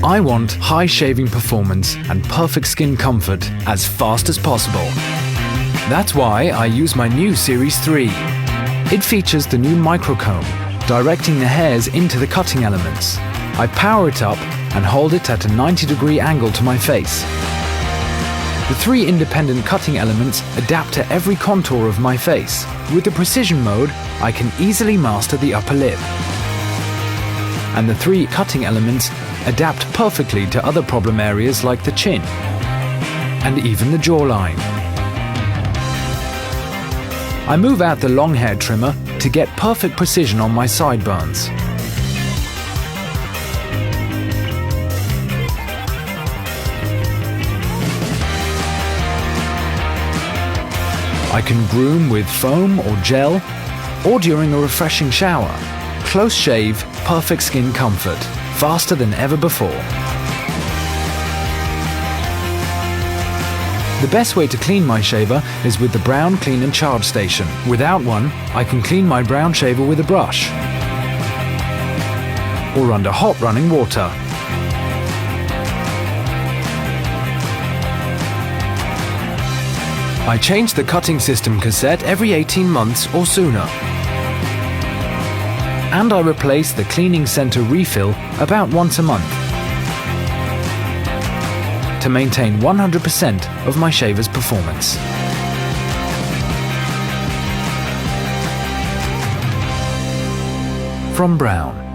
I want high shaving performance and perfect skin comfort as fast as possible. That's why I use my new Series 3. It features the new microcomb, directing the hairs into the cutting elements. I power it up and hold it at a 90-degree angle to my face. The 3 independent cutting elements adapt to every contour of my face. With the precision mode, I can easily master the upper lip. And the 3 cutting elements adapt perfectly to other problem areas like the chin and even the jawline. I move out the long hair trimmer to get perfect precision on my sideburns. I can groom with foam or gel, or during a refreshing shower. Close shave, perfect skin comfort, faster than ever before. The best way to clean my shaver is with the Braun Clean and Charge station. Without one, I can clean my brown shaver with a brush or under hot running water. I change the cutting system cassette every 18 months or sooner. And I replace the cleaning center refill about once a month to maintain 100% of my shaver's performance. From Braun.